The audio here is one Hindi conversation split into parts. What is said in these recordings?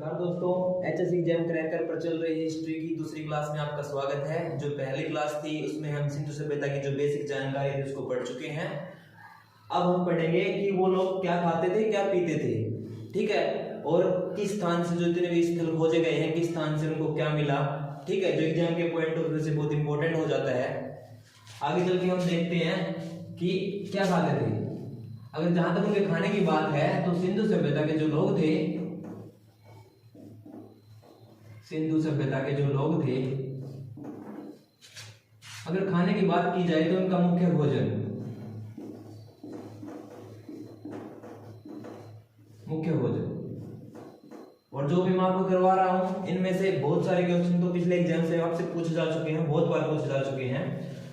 नमस्कार दोस्तों, एचएस एग्जाम क्रैकर पर चल रही हिस्ट्री की दूसरी क्लास में आपका स्वागत है। जो पहली क्लास थी उसमें हम सिंधु सभ्यता की जो बेसिक जानकारी थी उसको पढ़ चुके हैं। अब हम पढ़ेंगे कि वो लोग क्या खाते थे, क्या पीते थे, ठीक है, और किस स्थान से जो इतने भी स्थल खोजे गए हैं, किस स्थान से उनको क्या मिला, ठीक है, जो एग्जाम के पॉइंट ऑफ व्यू से बहुत इंपॉर्टेंट हो जाता है। आगे चल के हम देखते हैं कि क्या खाते थे। अगर जहां तक उनके खाने की बात है तो सिंधु सभ्यता के जो लोग थे, सिंधु सभ्यता के जो लोग थे, अगर खाने की बात की जाए तो उनका मुख्य भोजन, और जो भी मैं आपको करवा रहा हूं इनमें से बहुत सारे क्वेश्चन तो पिछले एग्जाम से आपसे पूछे जा चुके हैं, बहुत बार पूछे जा चुके हैं,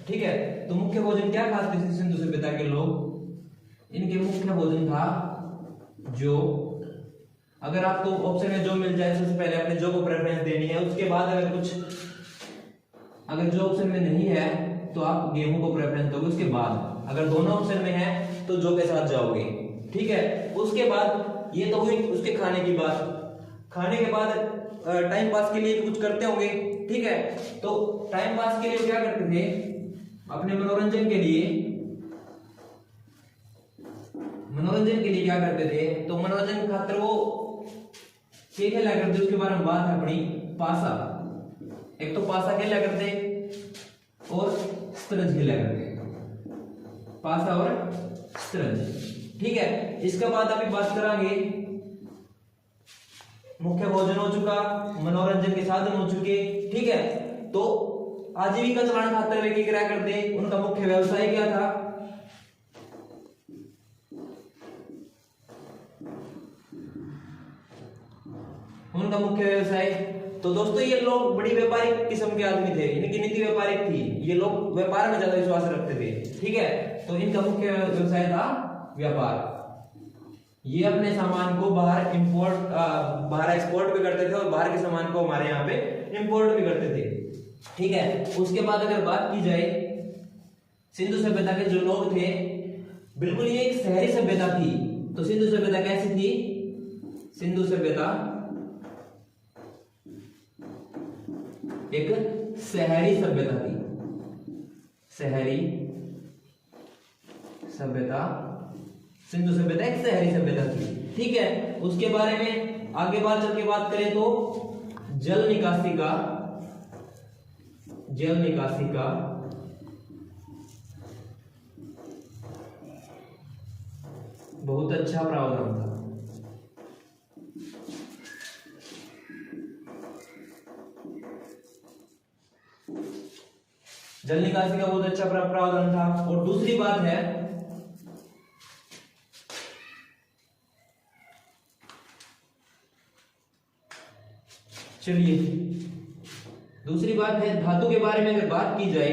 ठीक है। तो मुख्य भोजन क्या खाते थे सिंधु सभ्यता के लोग? इनके मुख्य भोजन था जो, अगर आपको ऑप्शन में जो मिल जाए सबसे पहले अपने जो को प्रेफरेंस देनी है, उसके बाद अगर जो ऑप्शन में नहीं है तो आप गेहूं को प्रेफरेंस दोगे, उसके बाद अगर दोनों ऑप्शन में है तो जो के साथ जाओगे, ठीक है। उसके बाद ये तो हुई उसके खाने की बात। खाने के बाद टाइम पास के लिए कुछ करते होंगे, ठीक है। तो टाइम पास के लिए क्या करते थे? अपने मनोरंजन के लिए क्या करते थे? तो मनोरंजन खातिर वो क्या खेला करते, उसके बारे में बात है अपनी। पासा, एक तो पासा खेला करते और शतरंज खेला करते, पासा और शतरंज, ठीक है। इसके बाद अभी बात करेंगे, मुख्य भोजन हो चुका, मनोरंजन के साधन हो चुके, ठीक है। तो आजीविका चलाने खातिर वे क्या करते, उनका मुख्य व्यवसाय क्या था? उनका मुख्य व्यवसाय, तो दोस्तों ये लोग बड़ी व्यापारिक किस्म के आदमी थे, इनकी नीति व्यापारिक थी, ये लोग व्यापार में ज्यादा विश्वास रखते थे, ठीक है। तो इनका मुख्य व्यवसाय था व्यापार। ये अपने सामान को बाहर एक्सपोर्ट भी करते थे और बाहर के सामान को हमारे यहाँ पे इंपोर्ट भी करते थे, ठीक है। उसके बाद अगर बात की जाए सिंधु सभ्यता के जो लोग थे, बिल्कुल ये एक शहरी सभ्यता थी। तो सिंधु सभ्यता कैसी थी? सिंधु सभ्यता एक शहरी सभ्यता थी, शहरी सभ्यता, सिंधु सभ्यता एक शहरी सभ्यता थी, ठीक है। उसके बारे में आगे चल के बात करें तो जल निकासी का बहुत अच्छा प्रावधान था। जल निकासी का बहुत अच्छा प्रावधान था। और दूसरी बात है, चलिए दूसरी बात है धातु के बारे में अगर बात की जाए,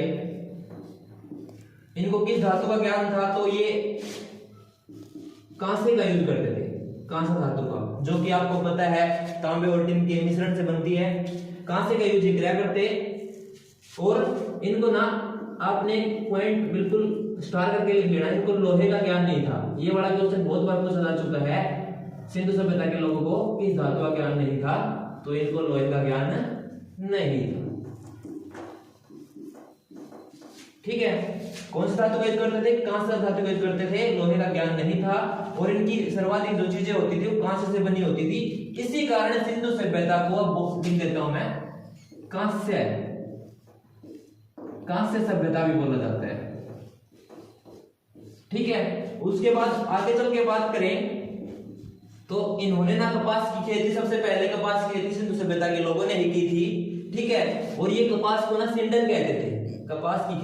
इनको किस धातु का ज्ञान था? तो ये कांसे का यूज करते थे, कांसा धातु का, जो कि आपको पता है तांबे और टिन के मिश्रण से बनती है। कांसे का यूज किया करते, और इनको ना आपने पॉइंट बिल्कुल स्टार करके लिख लेना, इनको लोहे का ज्ञान नहीं था। ये बड़ा क्वेश्चन बहुत बार पूछा जा चुका है, सिंधु सभ्यता के लोगों को किस धातु का ज्ञान नहीं था? तो इनको लोहे का ज्ञान नहीं था, ठीक है। कौन सा धातु का यूज करते थे? कांसा धातु का यूज करते थे, लोहे का ज्ञान नहीं था। और इनकी सर्वाधिक जो चीजें होती थी वो कांसे से बनी होती थी। इसी कारण सिंधु सभ्यता को अब लिख देता हूं मैं कांस्य सभ्यता भी बोला जाता है, ठीक है। उसके बाद आगे चल के बात करें तो इन्होंने ना कपास की खेती, सबसे पहले कपास की खेती सिंधु सभ्यता के लोगों ने ही की थी, ठीक है। और ये कपास को ना सिंडर कहते थे, कपास की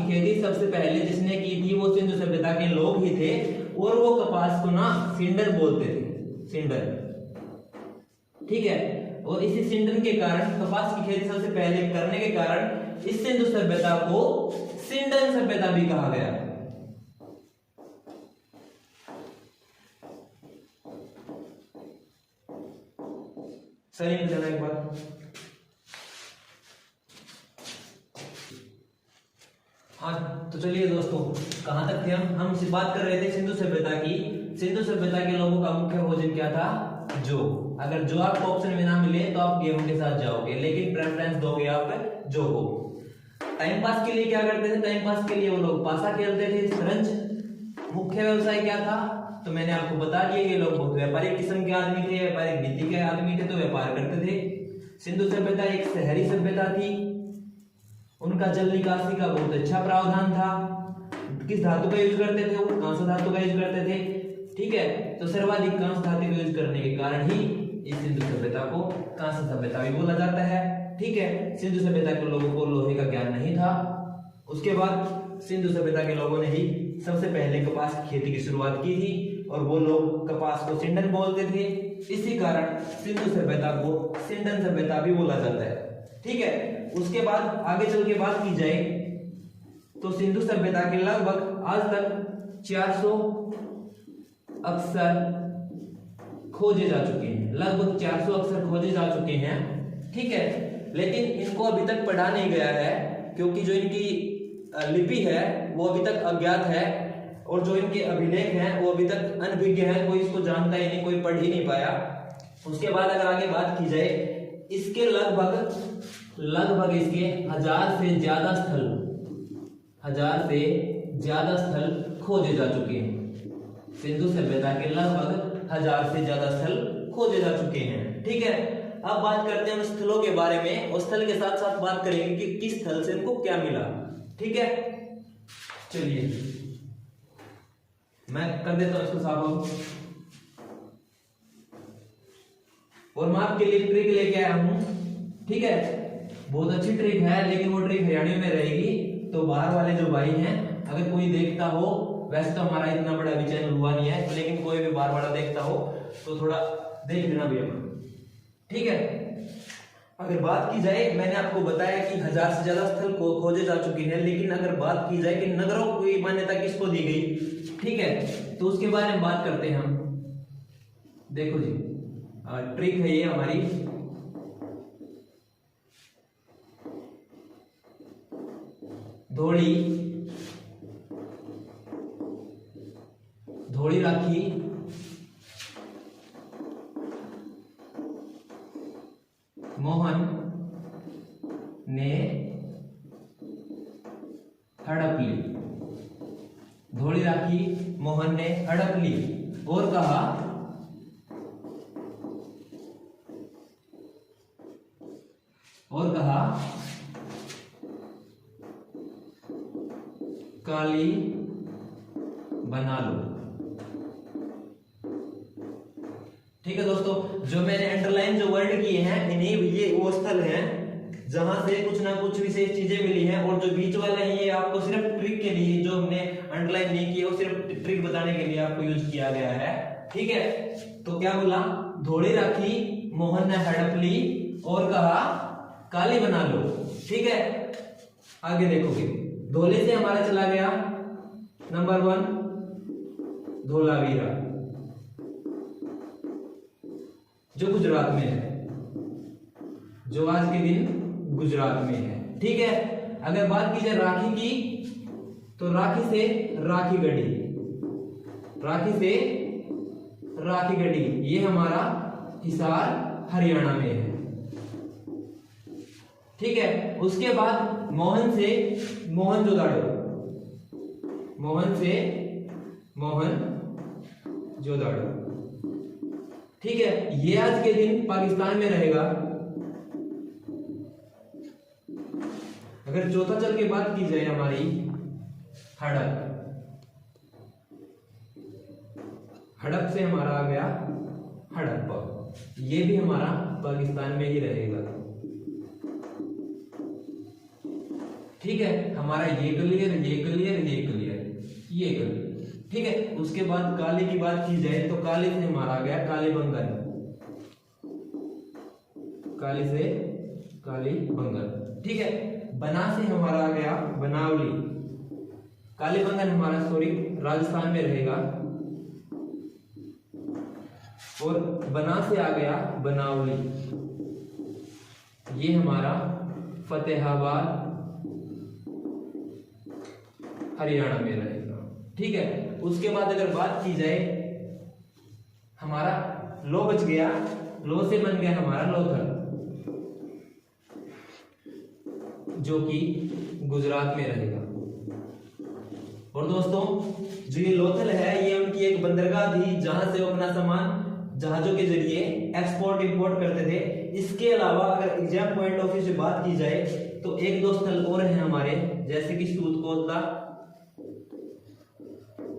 खेती सबसे पहले जिसने की थी वो सिंधु सभ्यता के लोग ही थे। और वो कपास को ना सिंडर बोलते थे, सिंडर, ठीक है। और इसी सिंडर के कारण, कपास की खेती सबसे पहले करने के कारण इस सिंधु सभ्यता को सिंडर सभ्यता भी कहा गया। सही है एक बार। हाँ तो चलिए दोस्तों, कहां तक थे हम बात कर रहे थे सिंधु सभ्यता की। सिंधु सभ्यता के लोगों का मुख्य भोजन क्या था? जौ। अगर जौ आपको ऑप्शन में ना मिले तो आप गेहूं के साथ जाओगे, लेकिन प्रेफरेंस दोगे आप जौ को। टाइम पास के लिए क्या करते थे? टाइम पास के लिए वो लोग पासा खेलते थे, शतरंज। मुख्य व्यवसाय क्या था? तो मैंने आपको बता दिया, ये लोग बहुत व्यापारिक किस्म के आदमी थे, व्यापारिक नीति के आदमी थे, तो व्यापार करते थे। सिंधु सभ्यता एक शहरी सभ्यता थी। उनका जल निकासी का बहुत अच्छा प्रावधान था। किस धातु का यूज करते थे? वो कांस्य धातु का यूज करते थे। ठीक है, तो सर्वाधिक कांस्य धातु का यूज करने के कारण ही इस सिंधु सभ्यता को कांस्य सभ्यता भी बोला जाता है। ठीक है, सिंधु सभ्यता के लोगों को लोहे का ज्ञान नहीं था। उसके बाद सिंधु सभ्यता के लोगों ने ही सबसे पहले कपास की खेती की शुरुआत की थी, और वो लोग कपास को सिंडन बोलते थे। इसी कारण सिंधु सभ्यता को सिंडन सभ्यता भी बोला जाता है। ठीक है, उसके बाद आगे चल के बात की जाए तो सिंधु सभ्यता के लगभग आज तक 400 अक्षर खोजे जा चुके हैं। लगभग 400 अक्षर खोजे जा चुके हैं। ठीक है, लेकिन इनको अभी तक पढ़ा नहीं गया है, क्योंकि जो इनकी लिपि है वो अभी तक अज्ञात है, और जो इनके अभिलेख हैं वो अभी तक अनभिज्ञ है, कोई इसको जानता ही नहीं, कोई पढ़ ही नहीं पाया। उसके बाद अगर आगे बात की जाए, इसके लगभग इसके 1000 से ज्यादा स्थल खोजे जा चुके हैं। सिंधु सभ्यता के लगभग 1000 से ज्यादा स्थल खोजे जा चुके हैं। ठीक है, अब बात करते हैं उन स्थलों के बारे में, और स्थल के साथ साथ बात करेंगे कि किस स्थल से इनको क्या मिला। ठीक है, चलिए मैं कर देता हूं इसको साफ। और मैं आपके लिए ट्रिक लेके आया हूं। ठीक है, बहुत अच्छी ट्रिक है, लेकिन वो ट्रिक हरियाणवी में रहेगी, तो बाहर वाले जो भाई हैं अगर कोई देखता हो, वैसे तो हमारा इतना बड़ा भी चैनल हुआ नहीं है, लेकिन कोई भी बाहर वाला देखता हो तो थोड़ा देख लेना भी अपना। ठीक है, अगर बात की जाए, मैंने आपको बताया कि 1000 से ज्यादा स्थल खोजे जा चुके हैं, लेकिन अगर बात की जाए कि नगरों की मान्यता किसको दी गई, ठीक है, तो उसके बारे में बात करते हैं हम। देखो जी, ट्रिक है ये हमारी। धोड़ी राखी, मोहन ने हड़प ली। धोड़ी राखी मोहन ने हड़प ली, और कहा काली बना लो। ठीक है दोस्तों, जो मैंने अंडरलाइन जो वर्ड किए हैं, इन्हीं ये वो स्थल हैं जहां से कुछ ना कुछ विशेष चीजें मिली हैं, और जो बीच वाले हैं ये आपको सिर्फ ट्रिक के लिए, जो हमने अंडरलाइन नहीं किए वो सिर्फ ट्रिक बताने के लिए आपको यूज किया गया है। ठीक है, तो क्या बोला? धोड़ी राखी मोहन ने हड़प ली और कहा काली बना लो। ठीक है, आगे देखोगे, धोले से हमारा चला गया नंबर 1 धोलावीरा, जो गुजरात में है, जो आज के दिन गुजरात में है। ठीक है, अगर बात की जाए राखी की, तो राखी से राखीगढ़ी, ये हमारा हिसार हरियाणा में है। ठीक है, उसके बाद मोहन से मोहनजोदाड़ो, ठीक है, ये आज के दिन पाकिस्तान में रहेगा। अगर चौथा चल के बात की जाए हमारी हड़प से हमारा आ गया हड़प्पा, ये भी हमारा पाकिस्तान में ही रहेगा। ठीक है, हमारा ये क्लियर। ठीक है, उसके बाद काली की बात की जाए तो काली से हमारा आ गया कालीबंगन। ठीक है, बना से हमारा आ गया बनावली। कालीबंगन हमारा राजस्थान में रहेगा, और बना से आ गया बनावली, ये हमारा फतेहाबाद हरियाणा में रहेगा। ठीक है, उसके बाद अगर बात की जाए हमारा लो बच गया, लो से बन गया हमारा लोथल, जो कि गुजरात में रहेगा। और दोस्तों जो ये लोथल है ये उनकी एक बंदरगाह थी जहां से वो अपना सामान जहाजों के जरिए एक्सपोर्ट इंपोर्ट करते थे। इसके अलावा अगर एग्जाम पॉइंट ऑफ व्यू से बात की जाए तो एक दो स्थल और हैं हमारे, जैसे कि सूत कोतला,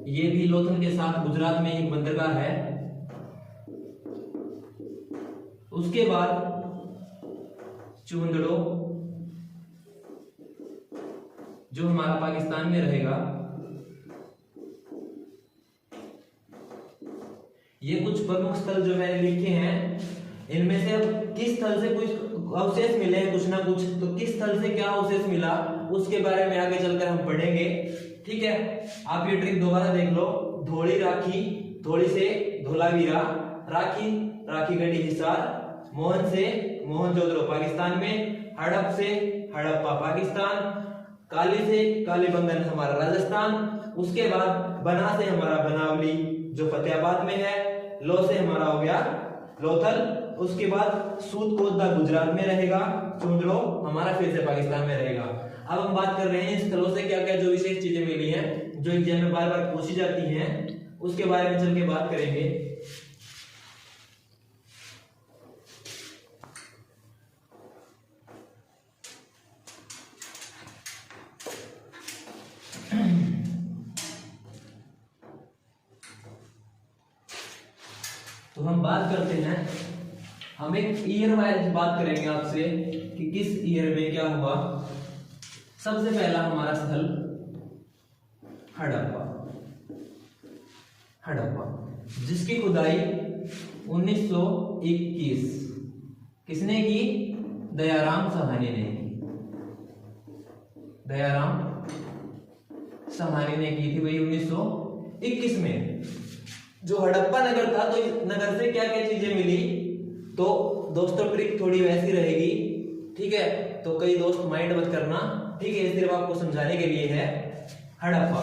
ये भी लोथल के साथ गुजरात में एक बंदरगाह है। उसके बाद चूंदड़ो जो हमारा पाकिस्तान में रहेगा। ये कुछ प्रमुख स्थल जो मैंने लिखे हैं, इनमें से अब किस स्थल से कुछ अवशेष मिले हैं कुछ ना कुछ, तो किस स्थल से क्या अवशेष मिला उसके बारे में आगे चलकर हम पढ़ेंगे। ठीक है, आप ये ट्रिक दोबारा देख लो। धोली राखी, धोली से धोलावीरा, राखी राखी गढ़ी हिसार, मोहन से मोहनजोदड़ो पाकिस्तान में, हड़प से हड़प्पा पाकिस्तान, काली से कालीबंगन हमारा राजस्थान, उसके बाद बना से हमारा बनावली जो फतेहाबाद में है, लो से हमारा हो गया लोथल, उसके बाद सूत कोतला गुजरात में रहेगा, चूंदड़ो हमारा फिर से पाकिस्तान में रहेगा। अब हम बात कर रहे हैं स्थलों से क्या क्या जो विशेष चीजें मिली हैं जो एग्जाम में बार बार पूछी जाती हैं, उसके बारे में चल के बात करेंगे। तो हम बात करते हैं, हम एक ईयर वाइज बात करेंगे आपसे कि किस ईयर में क्या हुआ। सबसे पहला हमारा स्थल हड़प्पा, हड़प्पा जिसकी खुदाई 1921 किसने की? दयाराम साहनी ने की, दयाराम साहनी ने की थी भाई 1921 में। जो हड़प्पा नगर था तो इस नगर से क्या क्या चीजें मिली, तो दोस्तों ट्रिक थोड़ी वैसी रहेगी। ठीक है, तो कई दोस्त माइंड मत करना, ठीक है, सिर्फ आपको समझाने के लिए है। हड़प्पा,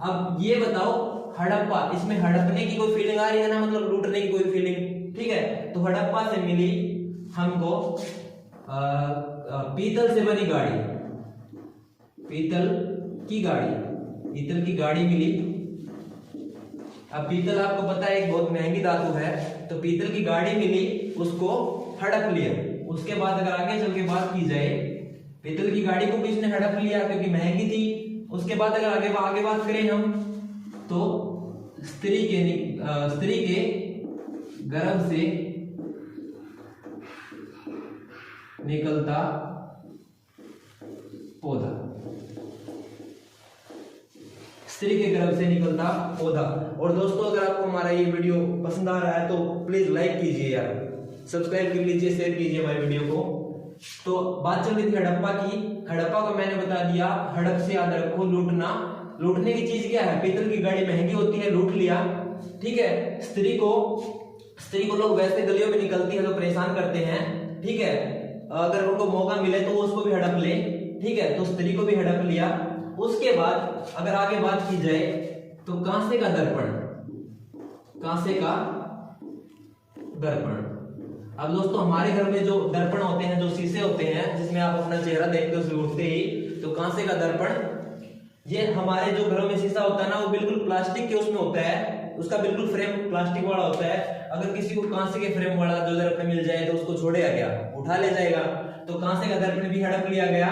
अब ये बताओ हड़प्पा, इसमें हड़पने की कोई फीलिंग आ रही है ना, मतलब लूटने की कोई फीलिंग। ठीक है, तो हड़प्पा से मिली हमको पीतल से बनी गाड़ी, पीतल की गाड़ी, पीतल की गाड़ी मिली। अब पीतल आपको पता है एक बहुत महंगी धातु है, तो पीतल की गाड़ी मिली, उसको हड़प लिया। उसके बाद अगर आगे चल के बात की जाए, पीतल की गाड़ी को किसने हड़प लिया क्योंकि महंगी थी। उसके बाद अगर आगे बात करें हम, तो स्त्री के गर्भ से निकलता पौधा, स्त्री के गर्भ से निकलता पौधा। और दोस्तों अगर आपको हमारा ये वीडियो पसंद आ रहा है तो प्लीज लाइक कीजिए यार, सब्सक्राइब कर लीजिए, शेयर कीजिए हमारे वीडियो को। तो बात चल रही थी हड़प्पा की। हड़प्पा को मैंने बता दिया, हड़प से याद रखो लूटना। लूटने की चीज क्या है? पीतल की गाड़ी महंगी होती है, लूट लिया। ठीक है, स्त्री को लोग वैसे गलियों में निकलती है तो परेशान करते हैं। ठीक है, अगर उनको मौका मिले तो वो उसको भी हड़प ले। ठीक है, तो स्त्री को भी हड़प लिया। उसके बाद अगर आगे बात की जाए तो कांसे का दर्पण, कांसे का दर्पण। अब दोस्तों हमारे घर में जो दर्पण होते हैं, जो शीशे होते हैं जिसमें आप अपना चेहरा देखते हो उठते ही, तो कांसे का दर्पण, ये हमारे जो घरों में शीशा होता है ना, वो बिल्कुल प्लास्टिक के उसमें होता है, उसका बिल्कुल फ्रेम प्लास्टिक वाला होता है। अगर किसी को कांसे के फ्रेम वाला जो दर्पण मिल जाए तो उसको छोड़ेगा क्या, उठा ले जाएगा। तो कांसे का दर्पण भी हड़प लिया गया।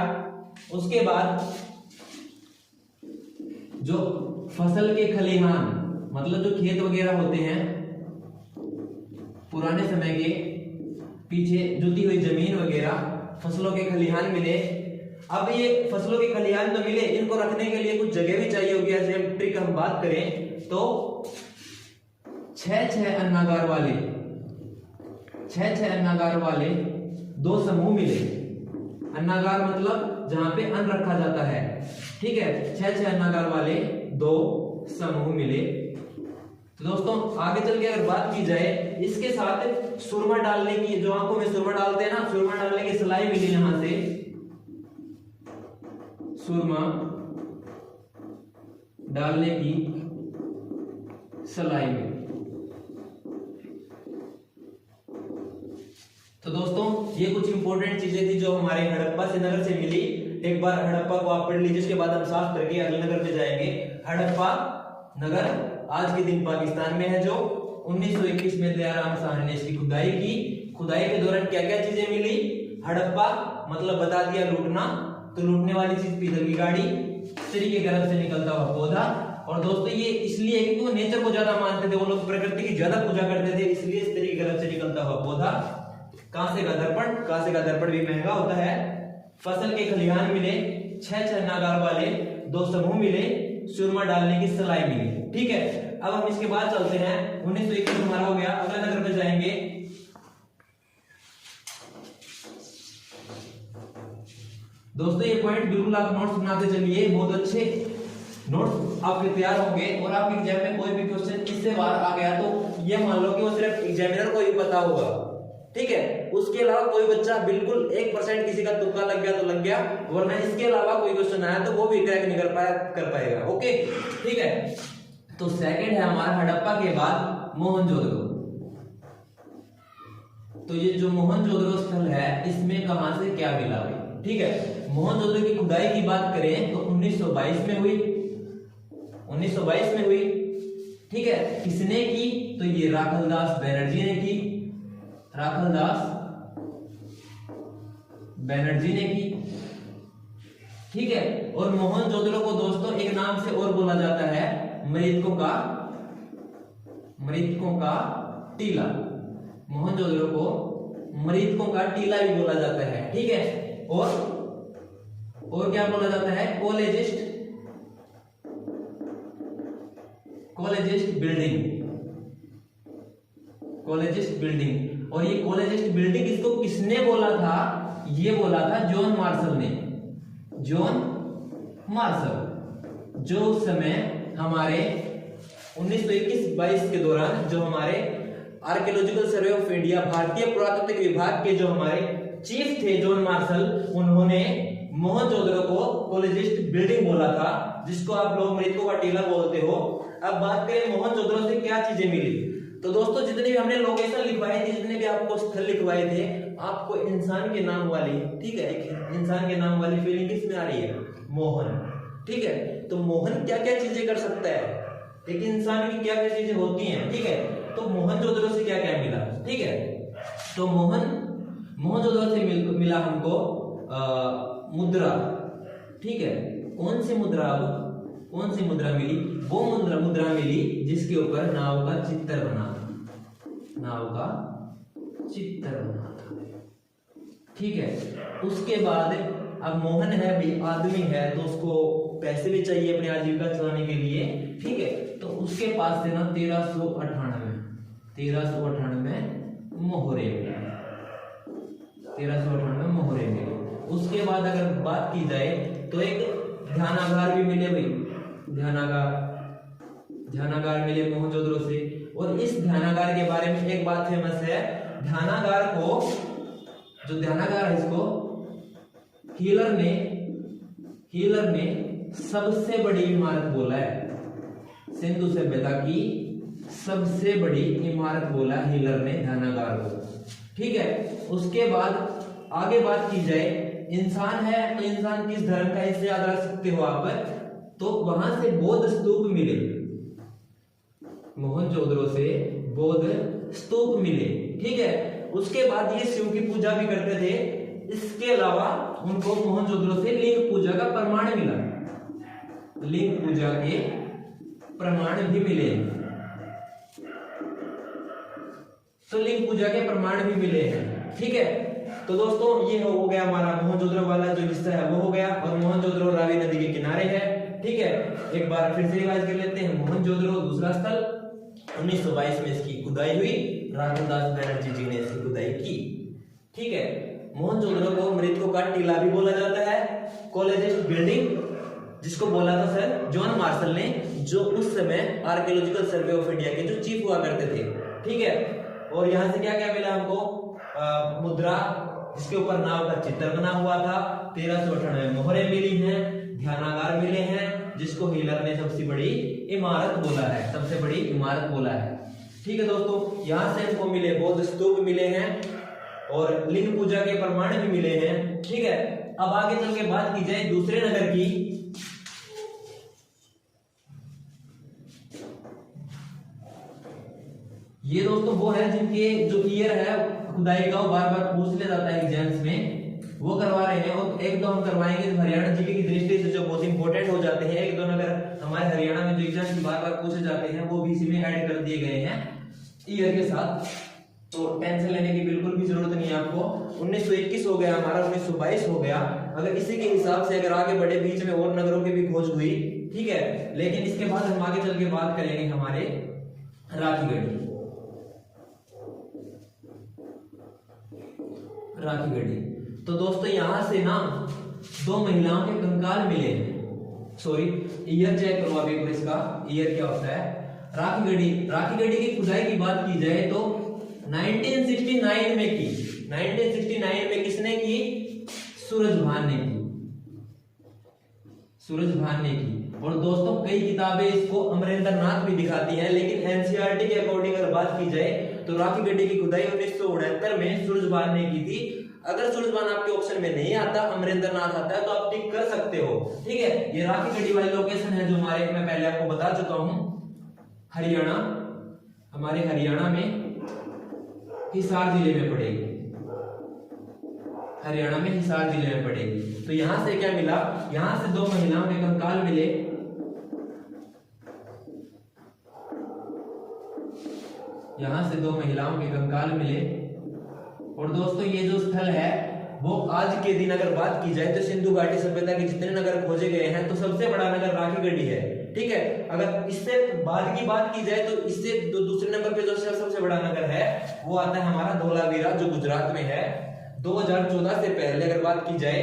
उसके बाद जो फसल के खलिहान, मतलब जो खेत वगैरह होते हैं, पुराने समय के पीछे जुती हुई जमीन वगैरह, फसलों के खलिहान मिले। अब ये फसलों के खलिहान तो मिले, इनको रखने के लिए कुछ जगह भी चाहिए होगी। ऐसे ट्रिक हम बात करें तो 6 अन्नागार वाले 2 समूह मिले। अन्नागार मतलब जहां पे अन्न रखा जाता है। ठीक है, 6 अन्नागार वाले 2 समूह मिले। तो दोस्तों आगे चल के अगर बात की जाए, इसके साथ सुरमा डालने की, जो आंखों में सुरमा डालते हैं ना, सुरमा डालने की सलाई मिली। यहां से सुरमा डालने की सलाई मिली। तो दोस्तों ये कुछ इंपॉर्टेंट चीजें थी जो हमारे हड़प्पा से नगर से मिली। एक बार हड़प्पा को आप पढ़ लीजिए, उसके बाद हम साफ करके अगले नगर पे जाएंगे। हड़प्पा नगर आज के दिन पाकिस्तान में है, जो 1921 में दयाराम साहनी ने इसकी खुदाई की। खुदाई के दौरान क्या क्या चीजें मिली? हड़प्पा मतलब बता दिया लूटना, तो लूटने वाली चीज पीतल की गाड़ी, स्त्री के गर्भ से निकलता हुआ पौधा। और दोस्तों ये इसलिए क्योंकि वो नेचर को ज्यादा मानते थे, वो लोग प्रकृति की ज्यादा पूजा करते थे, इसलिए स्त्री के गर्भ से निकलता हुआ पौधा। कांसे का दर्पण, कांसे का दर्पण भी महंगा होता है। फसल के खलिहान मिले, 6 नागार वाले 2 समूह मिले, सुरमा डालने की सलाई मिली। ठीक है, अब हम इसके बाद चलते हैं। 1921 हमारा हो गया, अगला नगर पे जाएंगे। दोस्तों ये पॉइंट बिल्कुल आप नोट्स बनाते चलिए, बहुत अच्छे नोट्स आपके तैयार होंगे। और आपके एग्जाम में कोई भी क्वेश्चन इससे बाहर आ गया तो ये मान लो कि वो सिर्फ एग्जामिनर को ही पता होगा, ठीक है। उसके अलावा कोई बच्चा बिल्कुल 1% किसी का तुक्का लग गया तो लग गया, वरना इसके अलावा कोई क्वेश्चन आया तो वो भी क्रैक नहीं कर पाएगा। ओके, ठीक है। तो सेकंड है हमारा हड़प्पा के बाद मोहनजोदड़ो। तो ये जो मोहनजोदड़ो स्थल है, इसमें कहां से क्या मिला भाई? ठीक है, मोहनजोदड़ो की खुदाई की बात करें तो 1922 में हुई, 1922 में हुई। ठीक है, किसने की? तो ये राखलदास बनर्जी ने की, राखलदास बनर्जी ने की। ठीक है, और मोहनजोदड़ो को दोस्तों एक नाम से और बोला जाता है, मृतकों का टीला। मोहनजोदड़ो को मृतकों का टीला भी बोला जाता है। ठीक है, और क्या बोला जाता है? कॉलेजिस्ट बिल्डिंग। और ये कॉलेजिस्ट बिल्डिंग इसको किसने बोला था? ये बोला था जॉन मार्शल ने। जॉन मार्शल जो उस समय हमारे 1921-22 के दौरान जो हमारे आर्कियोलॉजिकल सर्वे ऑफ इंडिया, भारतीय पुरातत्व विभाग के जो हमारे चीफ थे जॉन मार्शल, उन्होंने मोहनजोदड़ो को कॉलेजिस्ट बिल्डिंग बोला था, जिसको आप लोग मृतकों का टीला बोलते हो। अब बात करें मोहनजोदड़ो से क्या चीजें मिली। तो दोस्तों जितने भी हमने लोकेशन लिखवाए थे, जितने भी आपको स्थल लिखवाए थे, आपको इंसान के नाम वाली, ठीक है, एक इंसान के नाम वाली फीलिंग किसमें आ रही है? मोहन। ठीक है, तो मोहन क्या क्या चीजें कर सकता है, एक इंसान की क्या क्या चीजें होती हैं। ठीक है, तो मोहनजोदड़ो से क्या क्या मिला? ठीक है, तो मोहनजोदड़ो से मिला हमको मुद्रा। ठीक है, कौन सी मुद्रा मिली? वो मुद्रा मिली जिसके ऊपर नाव का चित्र बना था। ठीक है, उसके बाद अब मोहन है भी, आदमी है, तो उसको पैसे भी चाहिए अपनी आजीविका चलाने के लिए। ठीक है, तो उसके पास से ना 1398 मोहरे मिले। 1398 मोहरे मिले। उसके बाद अगर बात की जाए तो एक ध्यानागार भी मिले भाई, ध्यानागार मिले मोहनजोदड़ो से। और इस ध्यानागार के बारे में एक बात फेमस है, ध्यानागार है इसको हीलर ने सबसे बड़ी इमारत बोला है। सिंधु सभ्यता की सबसे बड़ी इमारत बोला हीलर ने ध्यानागार को। ठीक है, उसके बाद आगे बात की जाए, इंसान है तो इंसान किस धर्म का, इससे याद रख सकते हो आप। तो वहां से बौद्ध स्तूप मिले, मोहनजोदड़ो से बौद्ध स्तूप मिले। ठीक है, उसके बाद ये शिव की पूजा भी करते थे। इसके अलावा उनको मोहनजोदड़ो से लिंग पूजा का प्रमाण मिला, लिंग पूजा के प्रमाण भी मिले। तो लिंग पूजा के प्रमाण भी मिले हैं। ठीक है, तो दोस्तों ये हो गया हमारा मोहनजोदड़ो वाला जो हिस्सा है वो हो गया। और मोहनजोदड़ो रावी नदी के किनारे है। ठीक है, एक बार फिर से रिवाइज कर लेते हैं। मोहनजोदड़ो दूसरा स्थल, 1922 में इसकी खुदाई हुई, राखलदास बनर्जी जी ने इसकी खुदाई की। ठीक है, मोहनजोदड़ो को मृतकों का टीला भी बोला जाता है, कॉलेजिस्ट बिल्डिंग जिसको बोला था सर जॉन मार्शल ने, जो उस समय आर्कियोलॉजिकल सर्वे ऑफ इंडिया के जो चीफ हुआ करते थे। ठीक है, और यहाँ से क्या क्या मिला हमको? मुद्रा जिसके ऊपर नाव का चित्र बना हुआ था, 1398 मोहरे मिली हैं, ध्यानागार मिले हैं जिसको हीलर ने सबसे बड़ी इमारत बोला है। ठीक है दोस्तों, यहाँ से हमको मिले बौद्ध स्तूप मिले हैं। और लिंग पूजा के प्रमाण भी मिले हैं। ठीक है, अब आगे चल के बात की जाए दूसरे नगर की। ये दोस्तों वो है जिनके जो ईयर है खुदाई का बार बार पूछ लिया जाता है एग्जाम्स में, वो करवा रहे हैं। और एक दो हम करवाएंगे हरियाणा जीके की दृष्टि से जो बहुत इंपॉर्टेंट हो जाते हैं। एक दो नगर हमारे हरियाणा में जो एग्जाम की बार बार पूछे जाते हैं वो भी इसी में ऐड कर दिए गए हैं ईयर के साथ, तो टेंशन लेने की बिल्कुल भी जरूरत नहीं है आपको। 1921 हो गया हमारा, 1922 हो गया। अगर इसी के हिसाब से अगर आगे बढ़े, बीच में और नगरों की भी खोज हुई, ठीक है। लेकिन इसके बाद हम आगे चल के बात करेंगे हमारे राखीगढ़ी। तो दोस्तों यहां से ना दो महिलाओं के कंकाल मिले हैं। सॉरी, ईयर चेक करो अभी इसका ईयर क्या होता है। राखीगढ़ी की खुदाई की बात की जाए तो 1969 में की। 1969 में किसने की? सूरजभान ने की। और दोस्तों कई किताबें इसको अमरेंद्र नाथ भी दिखाती हैं, लेकिन एनसीईआरटी के अकॉर्डिंग अगर बात की जाए तो राखीगढ़ी की खुदाई 1969 में सूरजभान ने की थी। अगर सूरजभान आपके ऑप्शन में नहीं आता, अमरेंद्र नाथ आता है, तो आप टिक कर सकते हो। ठीक है, ये राखीगढ़ी वाली लोकेशन है जो हमारे, मैं पहले आपको बता चुका हूं, हरियाणा, हमारे हरियाणा में हिसार जिले में पड़ेगी। हरियाणा में हिसार जिले में पड़ेगी। तो यहां से क्या मिला? यहां से दो महिलाओं के कंकाल मिले। और दोस्तों ये जो स्थल है वो आज के दिन अगर बात की जाए तो सिंधु घाटी सभ्यता के जितने नगर खोजे गए हैं तो सबसे बड़ा नगर राखीगढ़ी है। ठीक है, अगर इससे बाद की बात की जाए तो इससे दूसरे नंबर पे जो सबसे बड़ा नगर है वो आता है हमारा धोलावीरा, जो गुजरात में है। 2014 से पहले अगर बात की जाए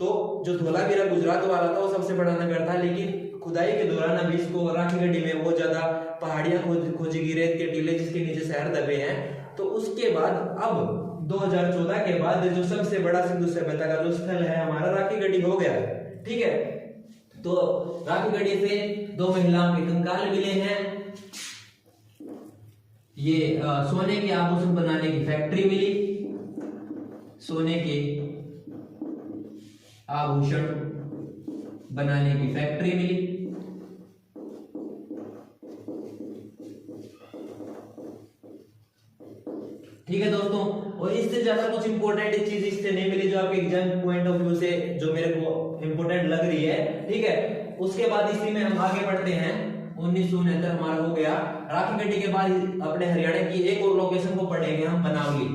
तो जो धोलावीरा गुजरात वाला था वो सबसे बड़ा नगर था, लेकिन खुदाई के दौरान अभी इसको राखीगढ़ी में बहुत ज्यादा पहाड़ियां खोजी गई, रेत के टीले जिसके नीचे शहर दबे हैं। तो उसके बाद अब 2014 के बाद जो सबसे बड़ा सिंधु सभ्यता का जो स्थल है हमारा राखीगढ़ी हो गया। ठीक है, तो राखीगढ़ी से दो महिलाओं के कंकाल मिले हैं। ये सोने के आभूषण बनाने की फैक्ट्री मिली, सोने के आभूषण बनाने की फैक्ट्री मिली। ठीक है दोस्तों, और इससे ज्यादा कुछ इंपॉर्टेंट चीज इससे नहीं मिली जो आपके एग्जाम पॉइंट ऑफ व्यू से जो मेरे को इंपॉर्टेंट लग रही है। ठीक है, उसके बाद इसी में हम आगे बढ़ते हैं। 1969 हमारा हो गया। राखीगढ़ी के बाद अपने हरियाणा की एक और लोकेशन को पढ़ेंगे हम, बनावली।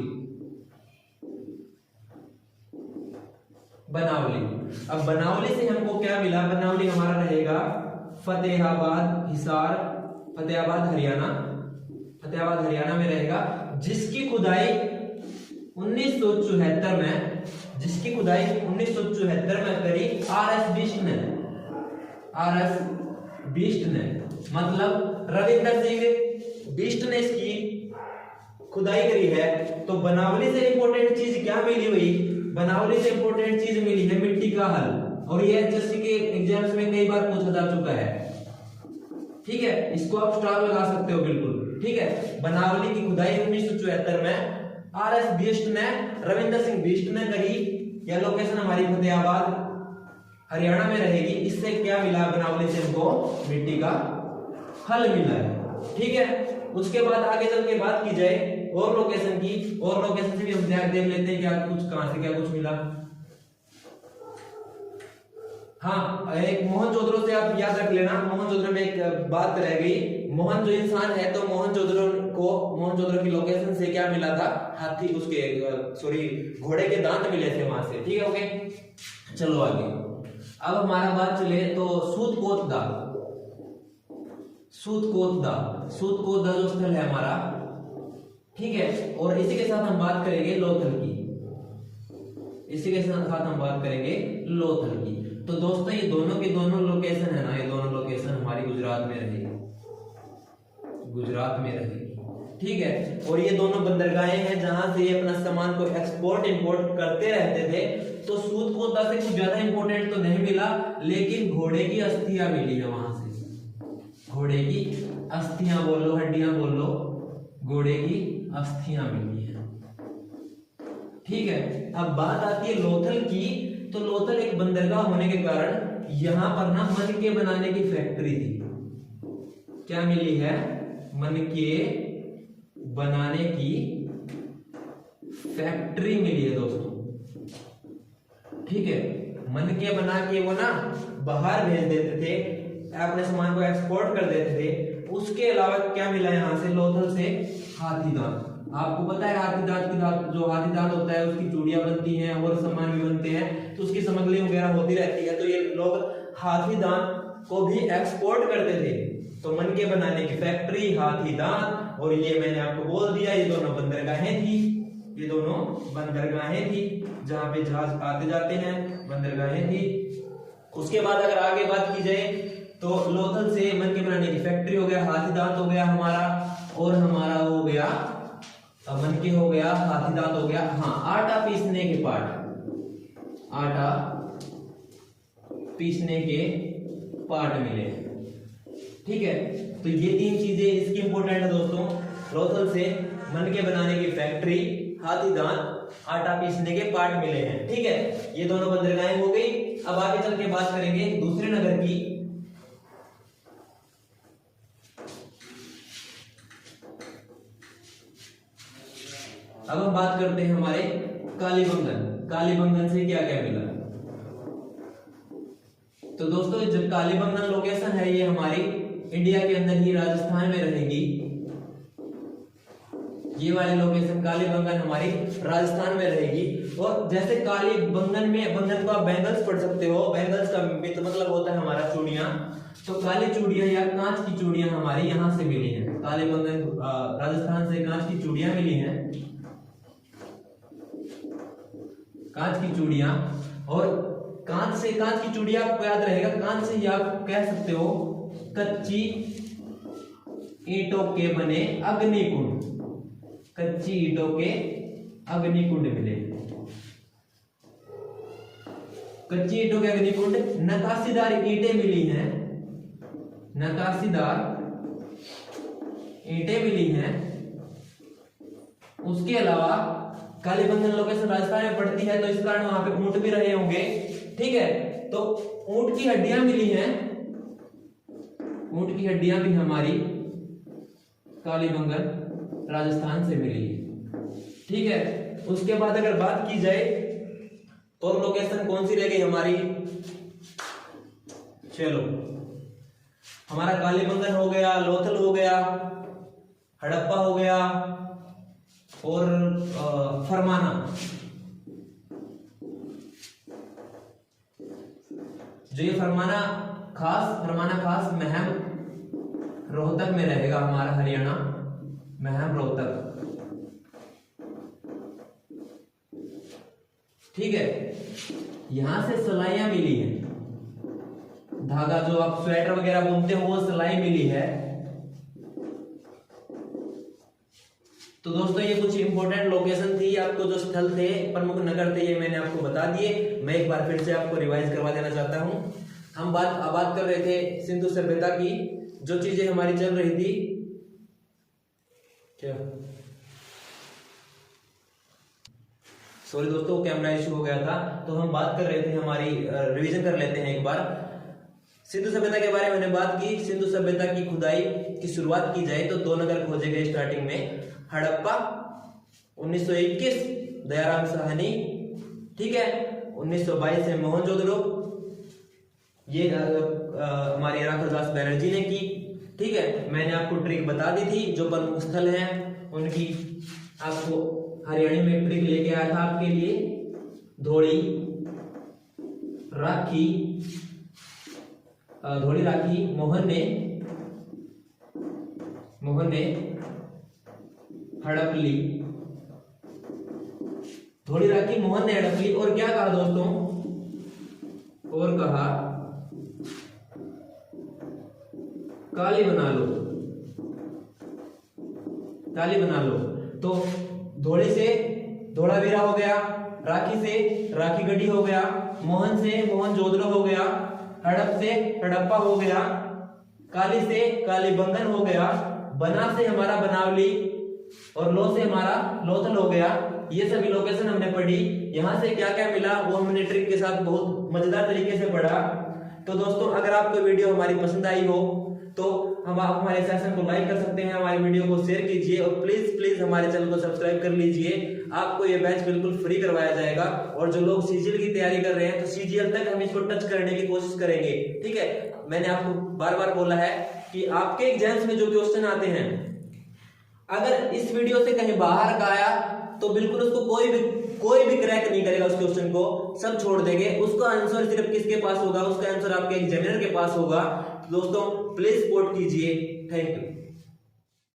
अब बनावली से हमको क्या मिला? बनावली हमारा रहेगा फतेहाबाद, हिसार, फतेहाबाद हरियाणा में रहेगा, जिसकी खुदाई 1974 में करी आर.एस. बिष्ट ने, मतलब रविंदर सिंह बिष्ट ने इसकी खुदाई करी है। तो बनावली से इंपॉर्टेंट चीज क्या मिली हुई? बनावली से इंपॉर्टेंट चीज मिली है मिट्टी का हल, और ये एचएससी के एग्जाम्स में कई बार पूछा जा चुका है। ठीक है, इसको आप स्टार लगा सकते हो बिल्कुल। ठीक है, बनावली की खुदाई 1974 में आर.एस. बिष्ट ने, रविंदर सिंह बिष्ट ने करी। यह लोकेशन हमारी फतेहाबाद हरियाणा में रहेगी। इससे क्या मिला? बनावली से हमको मिट्टी का हल मिला है। ठीक है, उसके बाद आगे चल के बात की जाए और लोकेशन की, और लोकेशन से भी हम देख लेते हैं क्या कुछ, कहां से क्या कुछ मिला। हाँ, एक मोहनजोदड़ो से आप याद रख लेना। मोहनजोदड़ो में एक बात रह गई, मोहन जो इंसान है, तो मोहनजोदड़ो की लोकेशन से क्या मिला था? हाथी, उसके घोड़े के दांत मिले थे वहां से। ठीक है, ओके, चलो आगे। अब हमारा बात चले तो सूतकोतदा जो स्थल है हमारा। ठीक है, और इसी के साथ हम बात करेंगे लोथल की। तो दोस्तों ये दोनों के दोनों लोकेशन है ना, ये दोनों लोकेशन हमारी गुजरात में रहेगी। ठीक है, और ये दोनों बंदरगाहें हैं जहां से ये अपना सामान को एक्सपोर्ट इंपोर्ट करते रहते थे। तो सूतकोतदा से कुछ ज्यादा इंपोर्टेंट तो नहीं मिला, लेकिन घोड़े की अस्थियां मिली है वहां से। घोड़े की अस्थियां बोल लो, हड्डियां बोल लो, घोड़े की अस्थियां मिली है। ठीक है, अब बात आती है लोथल की। तो लोथल एक बंदरगाह होने के कारण यहां पर ना मनके बनाने की फैक्ट्री थी। क्या मिली है? मनके बनाने की फैक्ट्री मिली है दोस्तों। ठीक है, मनके बना के वो ना बाहर भेज देते थे, अपने सामान को एक्सपोर्ट कर देते थे। उसके अलावा क्या मिला यहाँ से? लोथल से हाथी दांत। आपको पता है हाथी दांत की जो हाथी दांत होता है उसकी चूड़ियां बनती हैं और सामान भी बनते हैं, तो उसकी स्मगलिंग वगैरह होती रहती है। तो ये लोग हाथी दांत को भी एक्सपोर्ट करते थे। तो मनके बनाने की फैक्ट्री, हाथी दांत, और ये मैंने आपको बोल दिया ये दोनों बंदरगाहें थी। ये दोनों बंदरगाहें थी जहां पे जहाज आते जाते हैं, बंदरगाहें थी। उसके बाद अगर आगे बात की जाए तो लोथल से मनके बनाने की फैक्ट्री हो गया, हाथी दांत हो गया हमारा, और हमारा हो गया मनके हो गया, हाथी दांत हो गया। हाँ, आटा पीसने के पार्ट, आटा पीसने के पार्ट मिले। ठीक है, तो ये 3 चीजें इसकी इंपॉर्टेंट है दोस्तों। लोथल से मनके बनाने की फैक्ट्री, हाथी दांत, आटा पीसने के पार्ट मिले हैं। ठीक है, ये दोनों बंदरगाहें हो गई। अब आगे चल के बात करेंगे दूसरे नगर की। अब हम बात करते हैं हमारे कालीबंगन। कालीबंगन से क्या क्या मिला? तो दोस्तों जब कालीबंगन लोकेशन है ये हमारी इंडिया के अंदर ही राजस्थान में रहेगी। ये वाली लोकेशन कालीबंगन हमारी राजस्थान में रहेगी। और जैसे कालीबंगन में, बंगन को आप बैंगल्स पढ़ सकते हो, बैंगल्स का मतलब होता है हमारा चूड़ियां। तो काली चूड़ियां या कांच की चूड़ियां हमारी यहां से मिली हैं। कालीबंगन राजस्थान से कांच की चूड़ियां मिली हैं, कांच की चूड़ियां। और कांच से, कांच की चूड़ियां आपको याद रहेगा, कांच से ही आप कह सकते हो कच्ची ईंटों के बने अग्निकुंड, कच्ची ईंटों के अग्निकुंड मिले। कच्ची ईंटों के अग्निकुंड, नकाशीदार ईंटें मिली हैं, नकाशीदार ईंटें मिली हैं। उसके अलावा कालीबंगन लोकेशन राजस्थान में पड़ती है, तो इस कारण वहां पे ऊंट भी रहे होंगे। ठीक है, तो ऊंट की हड्डियां मिली हैं, ऊंट की हड्डियां भी हमारी कालीबंगन राजस्थान से मिली है। ठीक है, उसके बाद अगर बात की जाए तो लोकेशन कौन सी रह गई हमारी? चलो, हमारा कालीबंगन हो गया, लोथल हो गया, हड़प्पा हो गया, और फरमाना। जो ये फरमाना खास महम रोहतक में रहेगा, हमारा हरियाणा, महम रोहतक। ठीक है, यहां से सिलाइयां मिली हैं, धागा जो आप स्वेटर वगैरह बुनते हो वो सिलाई मिली है। तो दोस्तों ये कुछ इंपॉर्टेंट लोकेशन थी, आपको जो स्थल थे, प्रमुख नगर थे, ये मैंने आपको बता दिए। मैं एक बार फिर से आपको रिवाइज करवा देना चाहता हूं। हम बात कर रहे थे सिंधु सभ्यता की, जो चीजें हमारी चल रही थी। क्या सॉरी दोस्तों, कैमरा इशू हो गया था। तो हम बात कर रहे थे हमारी, रिवीजन कर लेते हैं एक बार। सिंधु सभ्यता के बारे में मैंने बात की। सिंधु सभ्यता की खुदाई की शुरुआत की जाए तो 2 नगर खोजे गए स्टार्टिंग में। हड़प्पा 1921 दयाराम साहनी, ठीक है। 1922 में मोहनजोदड़ो, ये हमारे राखालदास बैनर्जी ने की, ठीक है। मैंने आपको ट्रिक बता दी थी, जो प्रमुख स्थल हैं उनकी आपको हरियाणा में ट्रिक लेके आया था आपके लिए। धौली राखी, मोहन ने हड़पली, धौली राखी, मोहन ने हड़पली। और क्या कहा दोस्तों? और कहा काली बना लो, काली बना लो। तो धौली से धौलावीरा हो गया, राखी से राखी गढ़ी हो गया, मोहन से मोहनजोदड़ो हो गया, हड़प से हड़प्पा हो गया, काली से कालीबंगन हो गया, बना से हमारा बनावली, और लो से हमारा लोथल हो गया। ये सभी लोकेशन हमने पढ़ी, यहाँ से क्या क्या मिला वो हमने ट्रिक के साथ बहुत मजेदार तरीके से पढ़ा। तो दोस्तों अगर आपको वीडियो हमारी पसंद आई हो तो हम आप हमारे सेशन को लाइक कर सकते हैं, हमारी वीडियो को शेयर कीजिए और प्लीज प्लीज हमारे चैनल को सब्सक्राइब कर लीजिए। आपको ये बैच बिल्कुल फ्री करवाया जाएगा और जो लोग सीजीएल की तैयारी कर रहे हैं तो सीजीएल तक हम इसको टच करने की कोशिश करेंगे, ठीक है। मैंने आपको बार बार बोला है कि आपके एग्जाम्स में जो क्वेश्चन आते हैं अगर इस वीडियो से कहीं बाहर का आया तो बिल्कुल उसको कोई भी क्रैक नहीं करेगा, उस क्वेश्चन को सब छोड़ देंगे। उसका आंसर सिर्फ किसके पास होगा, उसका आंसर आपके एग्जामिनर के पास होगा। दोस्तों प्लीज सपोर्ट कीजिए, थैंक यू।